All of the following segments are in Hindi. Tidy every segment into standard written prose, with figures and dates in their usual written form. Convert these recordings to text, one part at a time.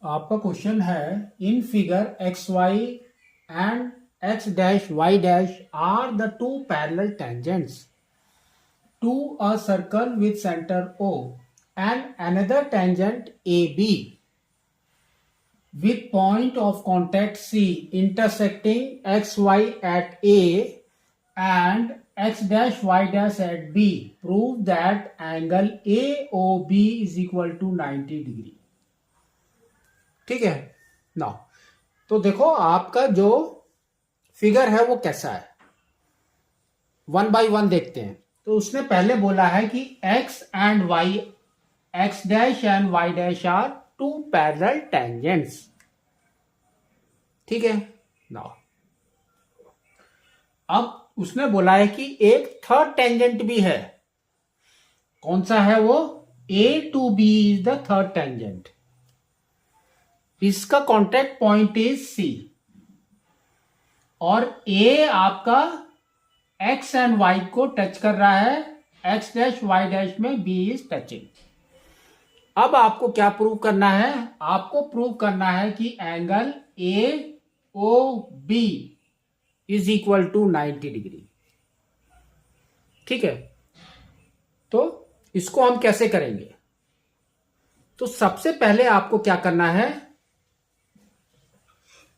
आपका क्वेश्चन है in figure X Y and X dash Y dash are the two parallel tangents to a circle with centre O and another tangent AB with point of contact C intersecting XY at A and X dash Y dash at B. Prove that angle AOB is equal to 90 degree. ठीक है ना। तो देखो आपका जो फिगर है वो कैसा है, वन बाय वन देखते हैं। तो उसने पहले बोला है कि x and y, x dash and y dash are two parallel tangents. ठीक है ना। अब उसने बोला है कि एक थर्ड टेंजेंट भी है। कौन सा है वो? A to B is the third tangent. इसका कॉन्टैक्ट पॉइंट इज C और A आपका x एंड y को टच कर रहा है, x डैश y डैश में B इज टचिंग। अब आपको क्या प्रूव करना है? आपको प्रूव करना है कि angle AOB is equal to 90 degree. ठीक है, तो इसको हम कैसे करेंगे? तो सबसे पहले आपको क्या करना है,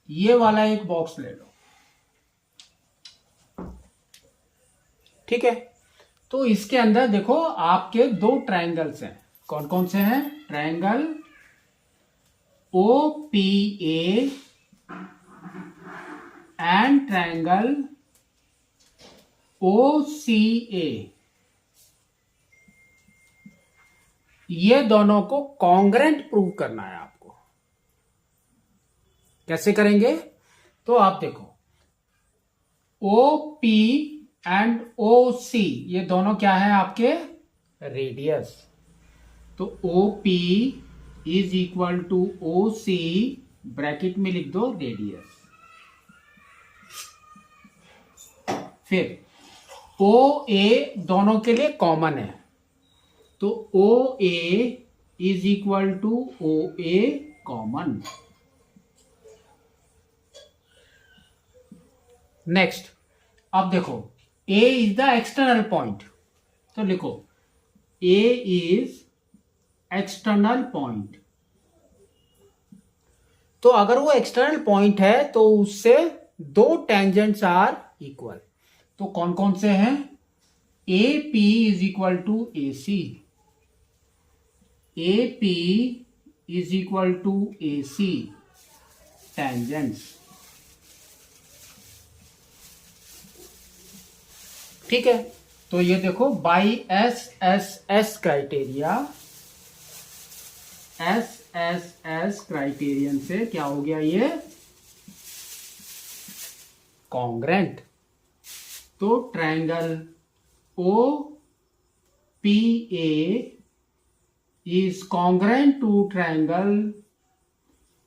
ये वाला एक बॉक्स ले लो। ठीक है, तो इसके अंदर देखो आपके दो ट्रायंगल्स हैं। कौन कौन से हैं? Triangle OPA and triangle OCA। ये दोनों को कॉन्ग्रेंट प्रूव करना है आपको। कैसे करेंगे? तो आप देखो OP एंड OC ये दोनों क्या है आपके? रेडियस। तो OP is equal to OC, bracket में लिख दो रेडियस। फिर OA दोनों के लिए कॉमन है, तो OA is equal to OA common. Next, अब देखो A is the external point, तो लिखो A इज एक्सटर्नल पॉइंट। तो अगर वो एक्सटर्नल पॉइंट है तो उससे दो टेंजेंट्स आर इक्वल। तो कौन कौन से हैं? AP is equal to AC, AP is equal to AC tangents. ठीक है, तो ये देखो by SSS criteria, SSS criterion से क्या हो गया ये? कॉन्ग्रेंट। तो triangle OPA is congruent to triangle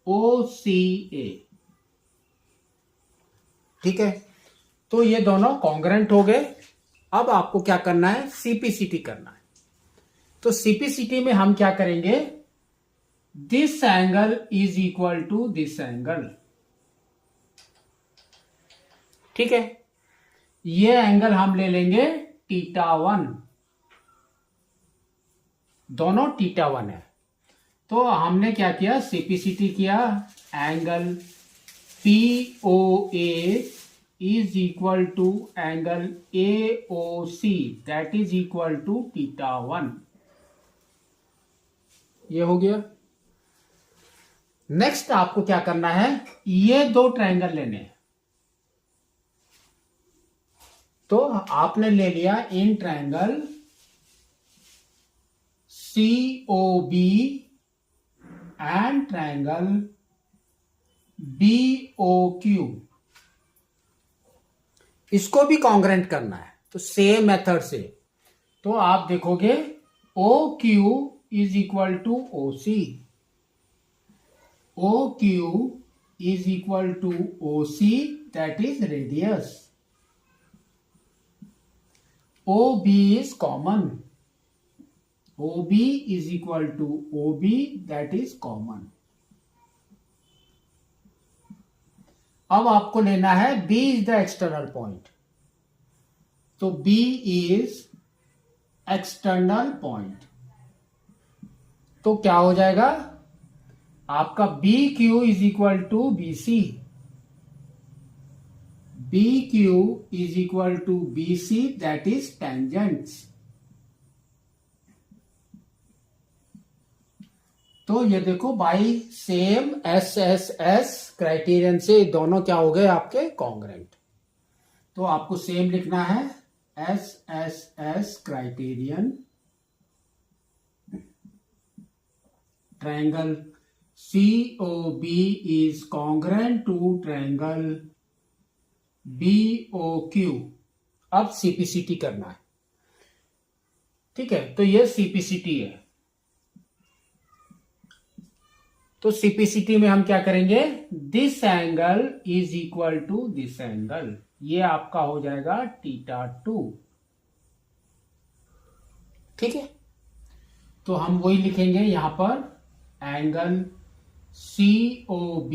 OCA। ठीक है, तो ये दोनों कॉन्ग्रेंट हो गए। अब आपको क्या करना है? CPCT करना है। तो CPCT में हम क्या करेंगे? This angle is equal to this angle. ठीक है, ये एंगल हम ले लेंगे θ1, दोनों θ1 है। तो हमने क्या किया? CPCT किया। Angle POA is equal to angle AOC, that is equal to θ1। ये हो गया। नेक्स्ट आपको क्या करना है? ये दो ट्रायंगल लेने हैं। तो आपने ले लिया in triangle COB and triangle BOQ। इसको भी कॉन्ग्रेंट करना है, तो सेम मेथड से। तो आप देखोगे OQ is equal to OC, OQ is equal to OC, that is radius. OB is common, OB is equal to OB, that is common. अब आपको लेना है B is the external point, तो B इज एक्सटर्नल पॉइंट, तो क्या हो जाएगा आपका B Q is equal to B C, B Q is equal to B C, that is tangents. तो ये देखो by same S S S criterion से दोनों क्या हो गए आपके कॉन्ग्रेंट। तो आपको सेम लिखना है S S S criterion, triangle COB is congruent to triangle BOQ। अब CPCT करना है, ठीक है, तो ये CPCT है। तो CPCT में हम क्या करेंगे, this angle is equal to this angle, ये आपका हो जाएगा θ2, ठीक है। तो हम वही लिखेंगे यहां पर, angle COB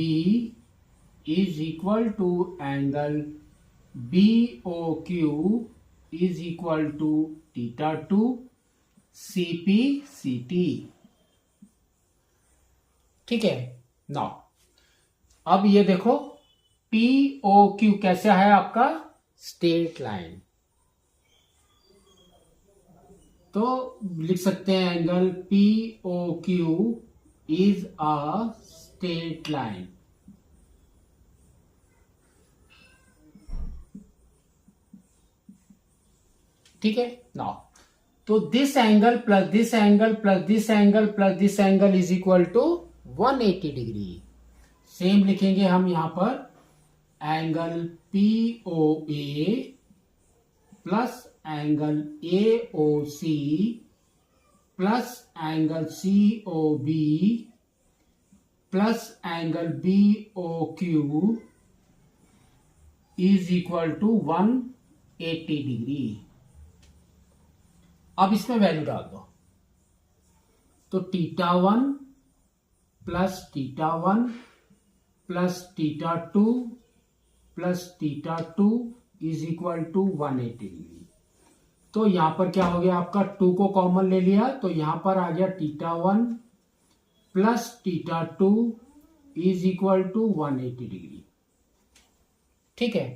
is equal to angle BOQ is equal to θ2 CPCT, ठीक है। नाउ अब ये देखो POQ कैसा है आपका, स्ट्रेट लाइन, तो लिख सकते हैं angle POQ is a straight line, ठीक है। नाउ तो this angle plus this angle plus this angle plus this angle is equal to 180 degree. Same लिखेंगे हम यहां पर, angle POA plus angle AOC plus angle COB plus angle BOQ is equal to 180 degree. अब इसमें वैल्यू डाल दो, तो θ1 plus θ1 plus θ2 plus θ2 is equal to 180 degree. तो यहां पर क्या हो गया आपका, 2 को कॉमन ले लिया, तो यहां पर आ गया θ1 plus θ2 is equal to 180 degree, ठीक है।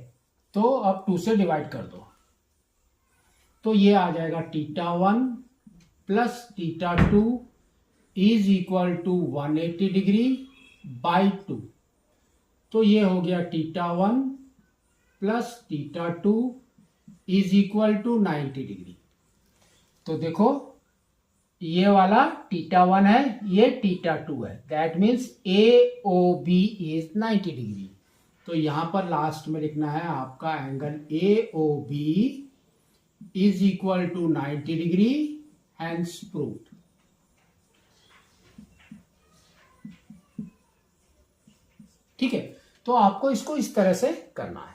तो अब 2 से डिवाइड कर दो, तो ये आ जाएगा θ1 plus θ2 is equal to 180 degree by 2, तो ये हो गया θ1 plus θ2 is equal to 90 degree. तो देखो ये वाला θ1 है, ये θ2 है, that means AOB is 90 degree. तो यहां पर लास्ट में लिखना है आपका angle AOB is equal to 90 degree, hence proved. ठीक है, तो आपको इसको इस तरह से करना है।